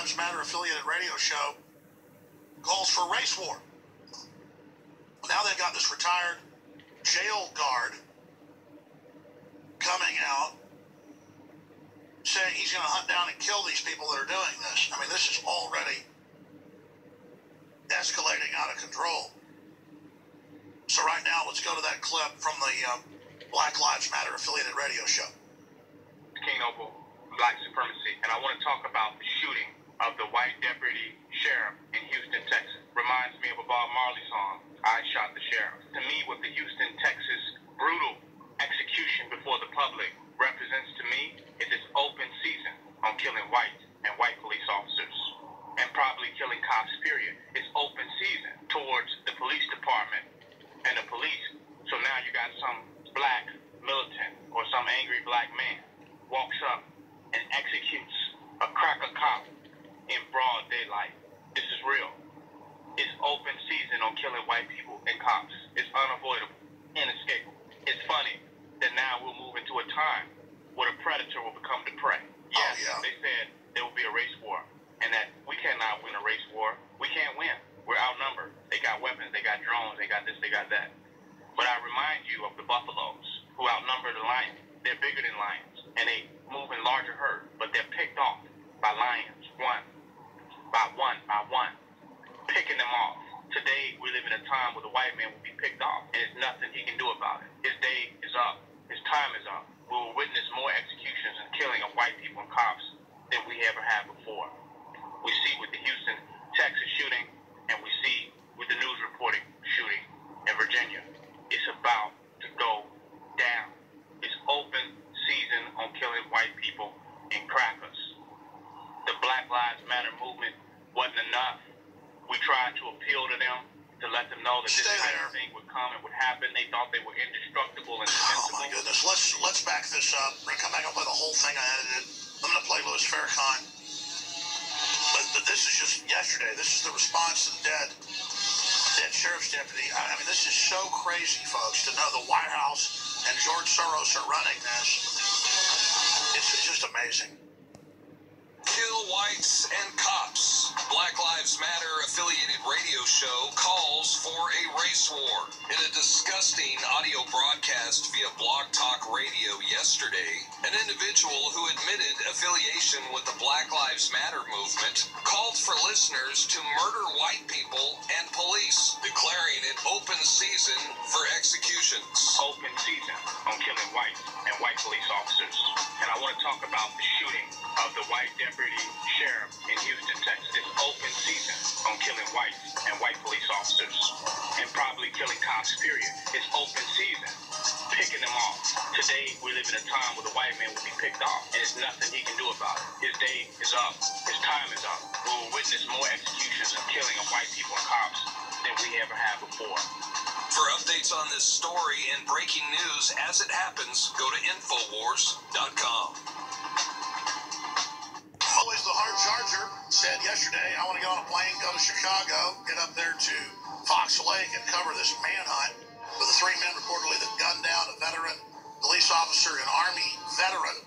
Lives Matter affiliated radio show calls for race war. Now they've got this retired jail guard coming out saying he's going to hunt down and kill these people that are doing this. I mean, this is already escalating out of control. So right now, let's go to that clip from the Black Lives Matter affiliated radio show. King Noble, black supremacy, and I want to talk about the shooting of the white deputy sheriff in Houston, Texas. Reminds me of a Bob Marley song, I Shot the Sheriff. To me, what the Houston, Texas brutal execution before the public represents to me is this open season on killing white and white police officers and probably killing cops, period. It's open season towards the police department and the police. So now you got some black militant or some angry black man walks up and executes a cracker cop in broad daylight. This is real. It's open season on killing white people and cops. It's unavoidable, inescapable. It's funny that now we'll move into a time where the predator will become the prey. Yes, They said there will be a race war, and that we cannot win a race war. We can't win. We're outnumbered. They got weapons, they got drones, they got this, they got that. But I remind you of the buffaloes who outnumber the lions. They're bigger than lions, and they move in larger herds, but they're picked off by lions, one by one, picking them off. Today, we live in a time where the white man will be picked off, and there's nothing he can do about it. His day is up. His time is up. We will witness more executions and killing of white people and cops than we ever have before. We see with the Houston, Texas shooting, and we see with the news reporting shooting in Virginia. It's about to go down. It's open season on killing white people and crackers. The Black Lives Matter movement wasn't enough. We tried to appeal to them to let them know that this kind of thing would come and would happen. They thought they were indestructible and invincible. Oh my goodness. Let's back this up. We're going to come back and play the whole thing I edited. I'm going to play Louis Farrakhan. But this is just yesterday. This is the response to the dead sheriff's deputy. I mean, this is so crazy, folks, to know the White House and George Soros are running this. It's just amazing. Kill whites and cops. Black Lives Matter affiliated radio show calls for a race war. In a disgusting audio broadcast via Blog Talk Radio yesterday, an individual who admitted affiliation with the Black Lives Matter movement called for listeners to murder white people and police, declaring it open season for executions. Open season on killing white and white police officers. And I want to talk about the shooting of the white deputy sheriff in Houston, Texas. It's open season on killing white and white police officers and probably killing cops, period. It's open season, picking them off. Today, we live in a time where the white man will be picked off, and there's nothing he can do about it. His day is up. His time is up. We will witness more executions and killing of white people and cops than we ever have before. For updates on this story and breaking news as it happens, go to Infowars.com. Always the hard charger said yesterday, I want to get on a plane, go to Chicago, get up there to Fox Lake and cover this manhunt with the three men reportedly that gunned down a veteran police officer, an Army veteran.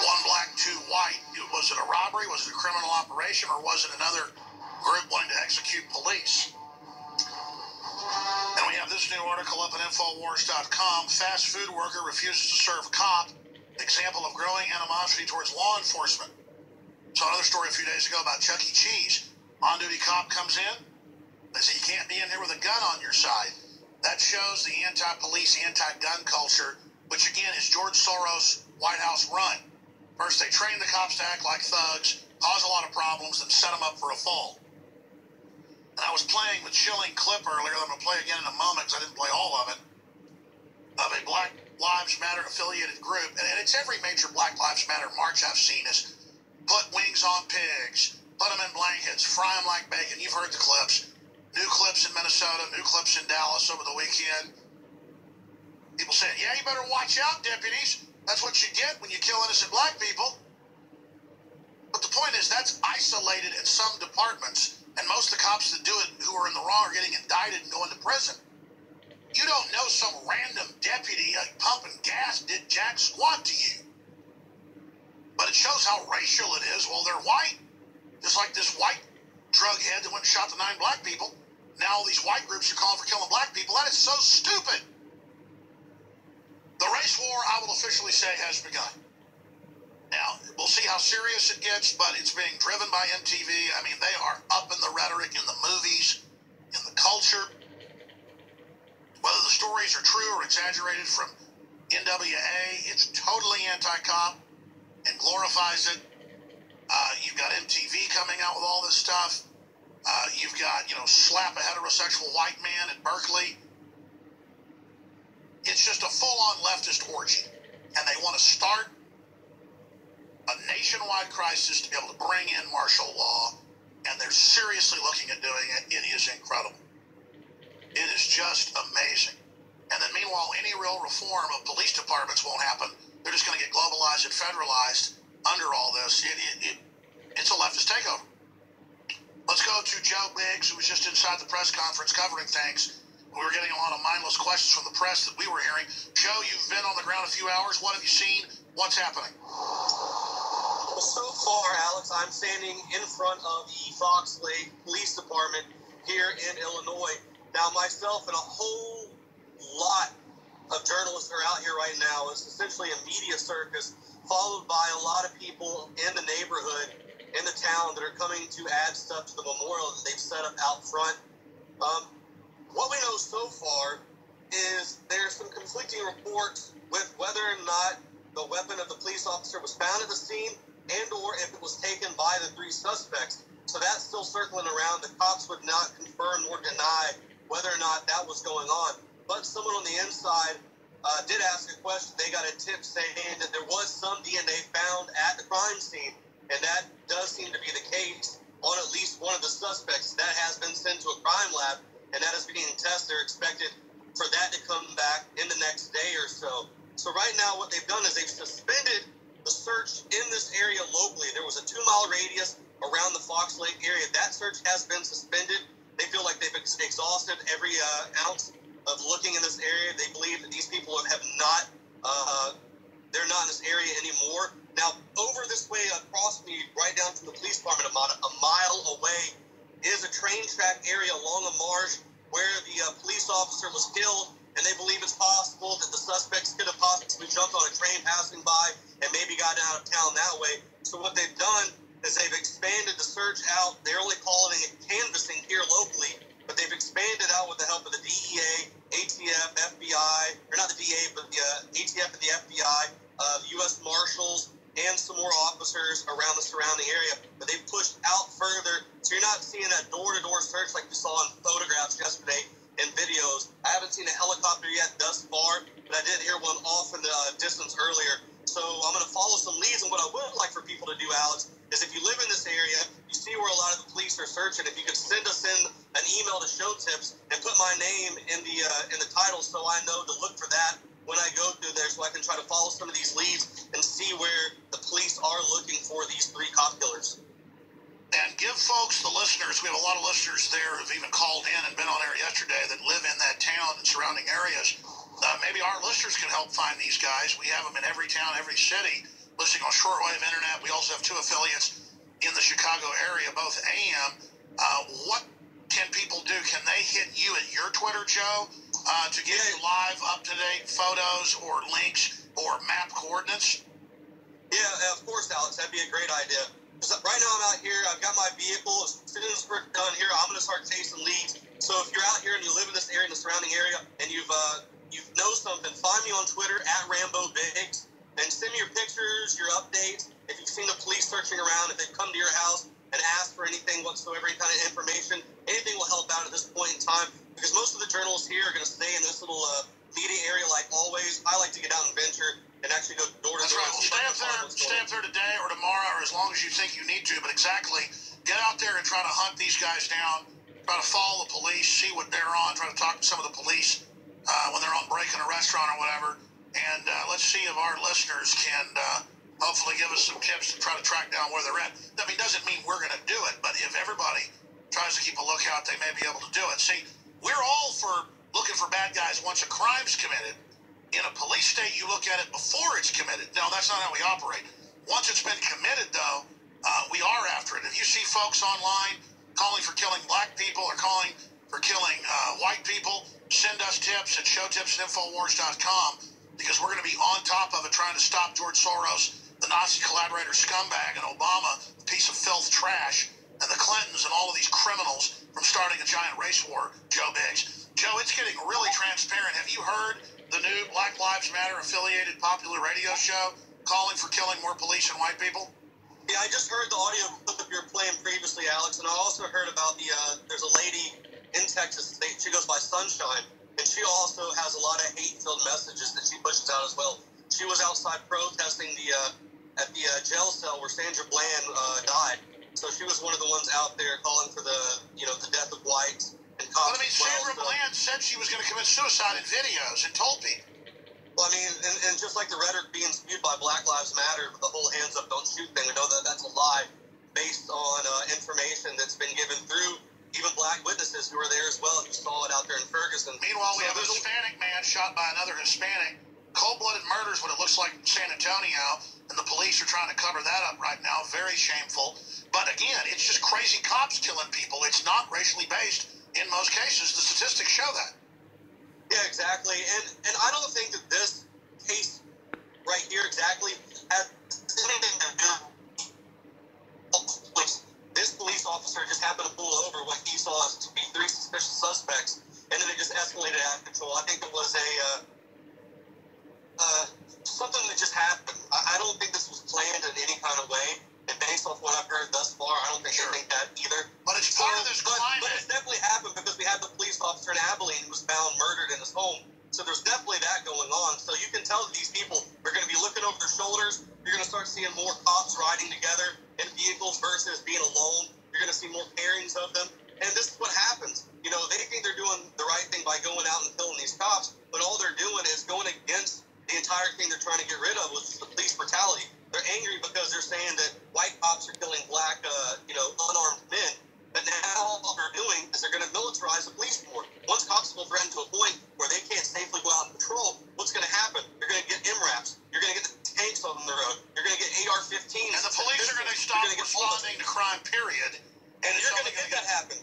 One black, two white. Was it a robbery? Was it a criminal operation? Or was it another group wanting to execute police? And we have this new article up at Infowars.com. Fast food worker refuses to serve cop. Example of growing animosity towards law enforcement. So another story a few days ago about Chuck E. Cheese. On-duty cop comes in. They say, you can't be in here with a gun on your side. That shows the anti-police, anti-gun culture, which again is George Soros' White House run. First, they train the cops to act like thugs, cause a lot of problems, and set them up for a fall. And I was playing the chilling clip earlier that I'm going to play again in a moment because I didn't play all of it, of a Black Lives Matter affiliated group. And it's every major Black Lives Matter march I've seen is put wings on pigs, put them in blankets, fry them like bacon. You've heard the clips. New clips in Minnesota, new clips in Dallas over the weekend. People saying, yeah, you better watch out, deputies. That's what you get when you kill innocent black people. But the point is, that's isolated in some departments. And most of the cops that do it who are in the wrong are getting indicted and going to prison. You don't know some random deputy pumping gas did jack squat to you. But it's shows how racial it is. Well, they're white. Just like this white drug head that went and shot the 9 black people. Now all these white groups are calling for killing black people. That is so stupid. The race war, I will officially say, has begun. Now, we'll see how serious it gets, but it's being driven by MTV. I mean, they are up in the rhetoric, in the movies, in the culture. Whether the stories are true or exaggerated from NWA, it's totally anti-cop and glorifies it. You've got MTV coming out with all this stuff. You've got, slap a heterosexual white man at Berkeley. It's just a full-on leftist orgy. And they want to start a nationwide crisis to be able to bring in martial law. And they're seriously looking at doing it. It is incredible. It is just amazing. And then meanwhile, any real reform of police departments won't happen. They're just going to get globalized and federalized under all this. It's a leftist takeover. Let's go to Joe Biggs, who was just inside the press conference covering things. We were getting a lot of mindless questions from the press that we were hearing. Joe, you've been on the ground a few hours. What have you seen? What's happening? Well, so far, Alex, I'm standing in front of the Fox Lake Police Department here in Illinois. Now, myself and a whole lot of journalists are out here right now. It's essentially a media circus followed by a lot of people in the neighborhood, in the town, that are coming to add stuff to the memorial that they've set up out front. What we know so far is there's some conflicting reports with whether or not the weapon of the police officer was found at the scene and or if it was taken by the 3 suspects. So that's still circling around. The cops would not confirm nor deny whether or not that was going on. But someone on the inside did ask a question. They got a tip saying that there was some DNA found at the crime scene, and that does seem to be the case on at least one of the suspects. That has been sent to a crime lab, and that is being tested. They're expected for that to come back in the next day or so. So right now what they've done is they've suspended the search in this area locally. There was a 2-mile radius around the Fox Lake area. That search has been suspended. They feel like they've exhausted every ounce of looking in this area. They believe that these people have not, they're not in this area anymore. Now, over this way across me, right down from the police department, about a mile away, is a train track area along a marsh where the police officer was killed, and they believe it's possible that the suspects could have possibly jumped on a train passing by and maybe gotten out of town that way. So what they've done is they've expanded the search out. They're only calling it canvassing here locally, but they've expanded out with the help of the DEA, ATF, FBI, or not the DEA, but the ATF and the FBI, the U.S. Marshals, and some more officers around the surrounding area. But they've pushed out further, so you're not seeing that door-to-door search like you saw in photographs yesterday and videos. I haven't seen a helicopter yet thus far, but I did hear one off in the distance earlier. So I'm going to follow some leads, and what I would like for people to do, Alex, is if you live in this area, you see where a lot of the police are searching, if you could send us in an email to Show Tips and put my name in the title so I know to look for that when I go through there, so I can try to follow some of these leads and see where the police are looking for these 3 cop killers. And give folks, the listeners, we have a lot of listeners there who've even called in and been on air yesterday that live in that town and surrounding areas. Maybe our listeners can help find these guys. We have them in every town, every city, listening on shortwave internet. We also have 2 affiliates in the Chicago area, both AM. What can people do? Can they hit you at your Twitter, Joe, to give you live, up-to-date photos or links or map coordinates? Yeah, of course, Alex. That'd be a great idea. Right now I'm out here. I've got my vehicle. As soon as we're done here, I'm going to start chasing leads. So if you're out here and you live in this area, in the surrounding area, and you know something, find me on Twitter at Rambo Biggs and send me your pictures, your updates. If you've seen the police searching around, if they've come to your house and asked for anything whatsoever, any kind of information, anything will help out at this point in time, because most of the journalists here are going to stay in this little media area like always. I like to get out and venture and actually go door to door. That's right. Well, stay up there today or tomorrow or as long as you think you need to, but exactly, get out there and try to hunt these guys down, try to follow the police, see what they're on, try to talk to some of the police when they're on break in a restaurant or whatever, and let's see if our listeners can hopefully give us some tips to try to track down where they're at. I mean, doesn't mean we're going to do it, but if everybody tries to keep a lookout, they may be able to do it. See, we're all for looking for bad guys once a crime's committed. In a police state, you look at it before it's committed. No, that's not how we operate. Once it's been committed, though, we are after it. If you see folks online calling for killing black people or calling for killing white people, send us tips at showtips@infowars.com, because we're going to be on top of it trying to stop George Soros, the Nazi collaborator scumbag, and Obama, the piece of filth trash, and the Clintons and all of these criminals from starting a giant race war, Joe Biggs. Joe, it's getting really transparent. Have you heard the new Black Lives Matter affiliated popular radio show calling for killing more police and white people? Yeah, I just heard the audio clip you were playing previously, Alex, and I also heard about there's a lady in Texas, she goes by Sunshine, and she also has a lot of hate-filled messages that she pushes out as well. She was outside protesting at the jail cell where Sandra Bland died. So she was one of the ones out there calling for the death of whites and cops. But I mean, Sandra Bland said she was going to commit suicide in videos and told people. Well, I mean, and just like the rhetoric being spewed by Black Lives Matter, the whole hands up, don't shoot thing, we know that that's a lie based on information that's been given through even black witnesses who were there as well. You saw it out there in Ferguson. Meanwhile, we have a Hispanic man shot by another Hispanic. Cold-blooded murders, what it looks like in San Antonio, and the police are trying to cover that up right now. Very shameful. But again, it's just crazy cops killing people. It's not racially based in most cases. The statistics show that. Yeah, exactly. And I don't think that this case right here exactly has anything to do with this police officer just happened to pull over what he saw as to be 3 suspicious suspects, and then it just escalated out of control. I think it was something that just happened. I don't think this was planned in any kind of way. And based off what I've heard thus far, I don't think they think that either. But it's part of this climate. But it's definitely happened because we had the police officer in Abilene who was found murdered in his home. So there's definitely that going on. So you can tell that these people are going to be looking over their shoulders. You're going to start seeing more cops riding together in vehicles versus being alone. You're going to see more pairings of them. And this is what happens. You know, they think they're doing the right thing by going out and killing these cops, but all they're doing is going against the entire thing they're trying to get rid of, which is the police brutality. They're angry because they're saying that white cops are killing black, unarmed men. But now all they're doing is they're going to militarize the police more. Once cops will threaten to a point where they can't safely go out and patrol, what's going to happen? You're going to get MRAPs. You're going to get the tanks on the road. You're going to get AR-15s. And the police are going to stop responding to crime, period. And you're going to get that happen.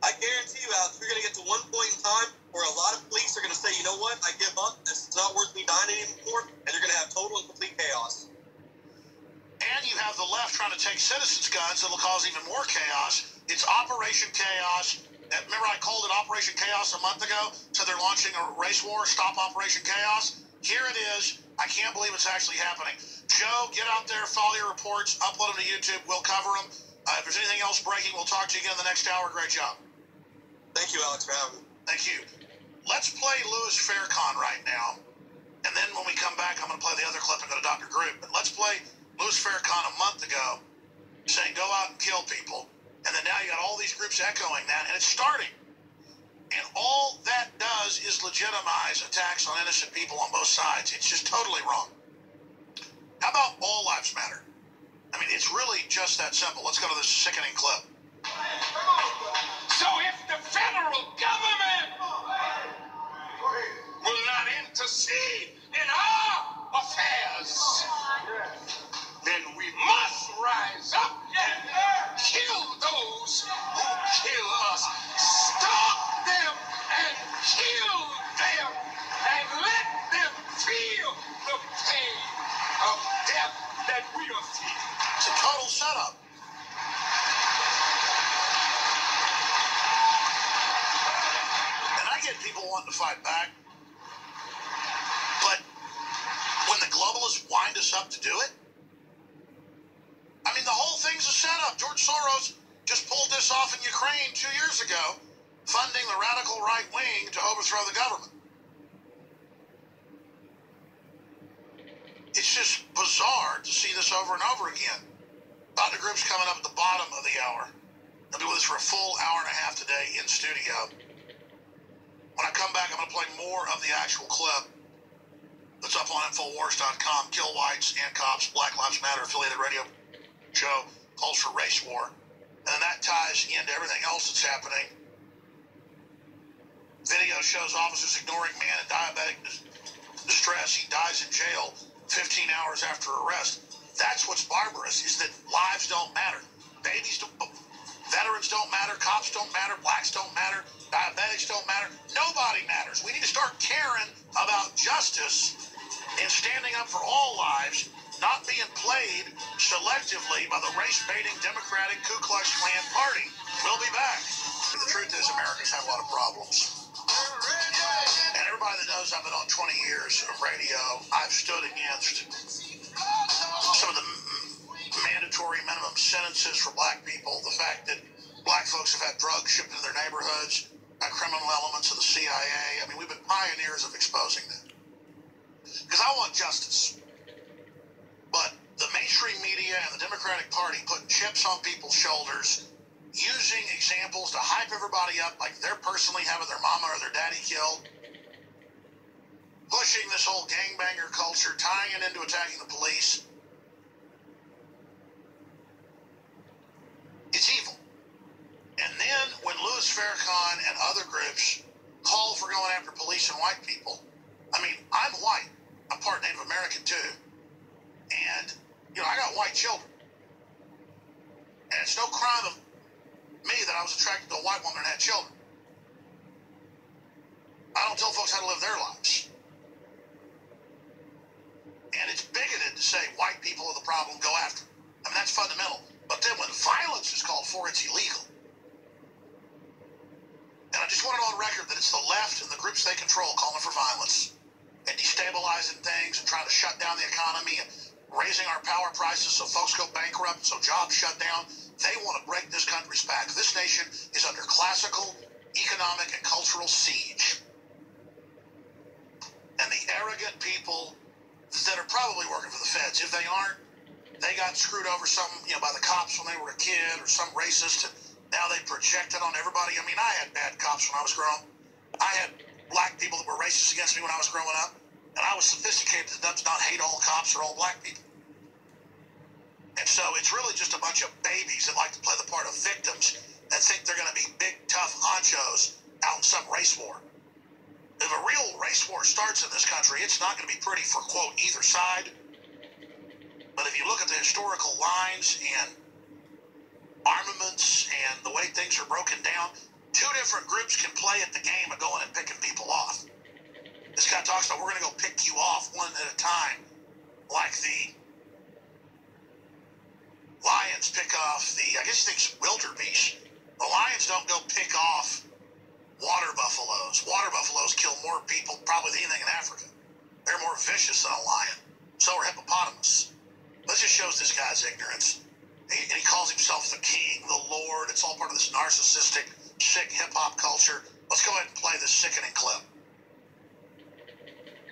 I guarantee you, Alex, you're going to get to one point in time where a lot of police are going to say, you know what, I give up. This is not worth me dying anymore. And you're going to have total and complete chaos. And you have the left trying to take citizens' guns that will cause even more chaos. It's Operation Chaos. Remember I called it Operation Chaos a month ago? So they're launching a race war, stop Operation Chaos. Here it is. I can't believe it's actually happening. Joe, get out there, follow your reports, upload them to YouTube. We'll cover them. If there's anything else breaking, we'll talk to you again in the next hour. Great job. Thank you, Alex, for having me. Thank you. Let's play Louis Farrakhan right now. And then when we come back, I'm going to play the other clip and go to Dr. Group. But let's play Louis Farrakhan a month ago saying go out and kill people. And then now you got all these groups echoing that, and it's starting. And all that does is legitimize attacks on innocent people on both sides. It's just totally wrong. How about all lives matter? I mean, it's really just that simple. Let's go to this sickening clip. So if the federal government will not intercede in our affairs, then we must rise up and kill those who kill us. Stop them and kill them and let them feel the pain of death that we are feeling. It's a total setup. And I get people wanting to fight back, but when the globalists wind us up to do it, I mean, the whole thing's a setup. George Soros just pulled this off in Ukraine 2 years ago, funding the radical right wing to overthrow the government. It's just bizarre to see this over and over again. Dr. Group's coming up at the bottom of the hour. I'll be with us for a full hour and a half today in studio. When I come back, I'm going to play more of the actual clip that's up on Infowars.com. Kill whites and cops, Black Lives Matter affiliated radio show calls for race war. And then that ties into everything else that's happening. Video shows officers ignoring man in diabetic distress. He dies in jail 15 hours after arrest. That's what's barbarous, is that lives don't matter. Babies don't, veterans don't matter, cops don't matter, blacks don't matter, diabetics don't matter. Nobody matters. We need to start caring about justice and standing up for all lives, not being played selectively by the race-baiting Democratic Ku Klux Klan party. We'll be back. The truth is, Americans have a lot of problems. And everybody that knows I've been on 20 years of radio, I've stood against some of the mandatory minimum sentences for black people, the fact that black folks have had drugs shipped into their neighborhoods, criminal elements of the CIA. I mean, we've been pioneers of exposing that. Because I want justice. But the mainstream media and the Democratic Party putting chips on people's shoulders, using examples to hype everybody up like they're personally having their mama or their daddy killed, pushing this whole gangbanger culture, tying it into attacking the police. It's evil. And then when Louis Farrakhan and other groups call for going after police and white people, I mean, I'm white. I'm part Native American too. And, you know, I got white children. And it's no crime of me that I was attracted to a white woman and had children. I don't tell folks how to live their lives. And it's bigoted to say white people are the problem, go after them. I mean, that's fundamental. But then when violence is called for, it's illegal. And I just want it on record that it's the left and the groups they control calling for violence and destabilizing things and trying to shut down the economy and raising our power prices so folks go bankrupt, so jobs shut down. They want to break this country's back. This nation is under classical, economic, and cultural siege. And the arrogant people that are probably working for the feds, if they aren't, they got screwed over something, you know, by the cops when they were a kid or some racist, and now they project it on everybody. I mean, I had bad cops when I was growing. I had black people that were racist against me when I was growing up, and I was sophisticated enough to not hate all cops or all black people. And so it's really just a bunch of babies that like to play the part of victims that think they're going to be big, tough honchos out in some race war. If a real race war starts in this country, it's not going to be pretty for, quote, either side. But if you look at the historical lines and armaments and the way things are broken down, two different groups can play at the game of going and picking people off. This guy talks about we're going to go pick you off one at a time, like the lions pick off the, I guess he thinks wildebeest. The lions don't go pick off water buffaloes. Water buffaloes kill more people probably than anything in Africa. They're more vicious than a lion. So are hippopotamus. This just shows this guy's ignorance. And he calls himself the king, the lord. It's all part of this narcissistic, sick hip-hop culture. Let's go ahead and play this sickening clip.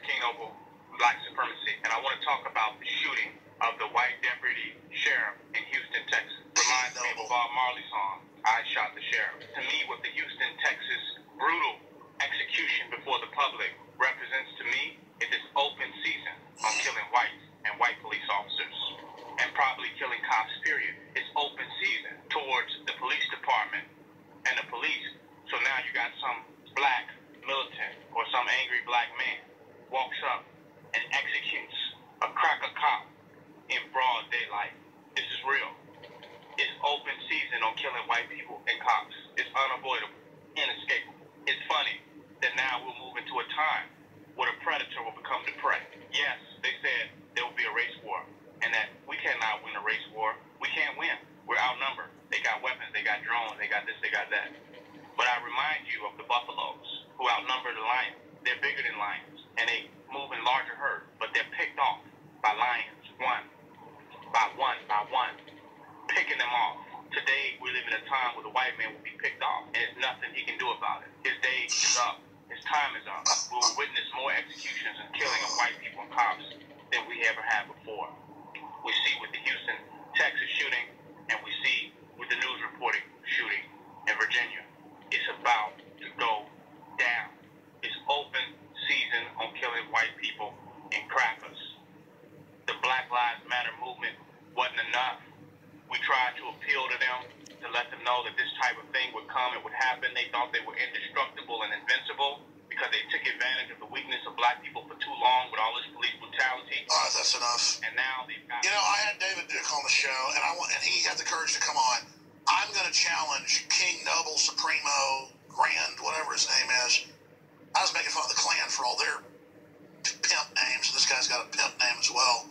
King Opal, black supremacy. And I want to talk about the shooting of the white deputy sheriff in Houston, Texas. Reminds me of a Bob Marley song, I Shot the Sheriff. To me, what the Houston, Texas brutal execution before the public represents to me is this open season on killing whites and white police officers, and probably killing cops, period. It's open season towards the police department and the police. So now you got some black militant or some angry black man walks up and executes a cracker cop in broad daylight. This is real. It's open season on killing white people and cops. It's unavoidable, inescapable. It's funny that now we'll move into a time where the predator will become the prey. Yes, they said there will be a race war, and that we cannot win a race war. We can't win. We're outnumbered. They got weapons, they got drones, they got this, they got that. But I remind you of the buffaloes who outnumber the lions. They're bigger than lions, and they move in larger herds, but they're picked off by lions, one by one, picking them off. Today, we live in a time where the white man will be picked off, and there's nothing he can do about it. His day is up. His time is up. We will witness more executions and killing of white people and cops than we ever had before. We see with the Houston, Texas shooting, and we see with the news reporting shooting in Virginia. It's about to go down. It's open season on killing white people and crackers. The Black Lives Matter movement wasn't enough. We tried to appeal to them to let them know that this type of thing would come, it would happen. They thought they were indestructible and invincible because they took advantage of the weakness of black people for too long with all this police brutality. brutality. That's enough. And now they've got... You know, I had David Duke on the show, and he had the courage to come on. I'm going to challenge King Noble, Supremo, Grand, whatever his name is. I was making fun of the Klan for all their pimp names, and this guy's got a pimp name as well.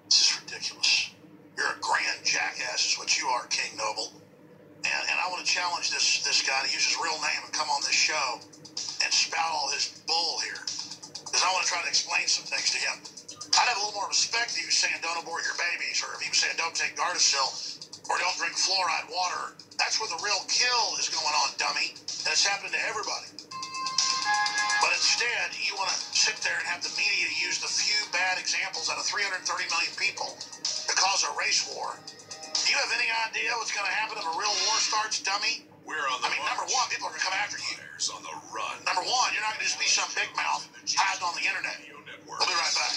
This is ridiculous. You're a grand jackass is what you are, King Noble. And I want to challenge this guy to use his real name and come on this show and spout all his bull here. Because I want to try to explain some things to him. I'd have a little more respect if he was saying don't abort your babies, or if he was saying don't take Gardasil, or don't drink fluoride water. That's where the real kill is going on, dummy. And it's happening to everybody. But instead, you want to sit there and have the media use the few bad examples out of 330 million people to cause a race war. Do you have any idea what's going to happen if a real war starts, dummy? We're on the number one, people are going to come after you. On the run. Number one, you're not going to just be some big mouth hiding on the internet. Network. We'll be right back.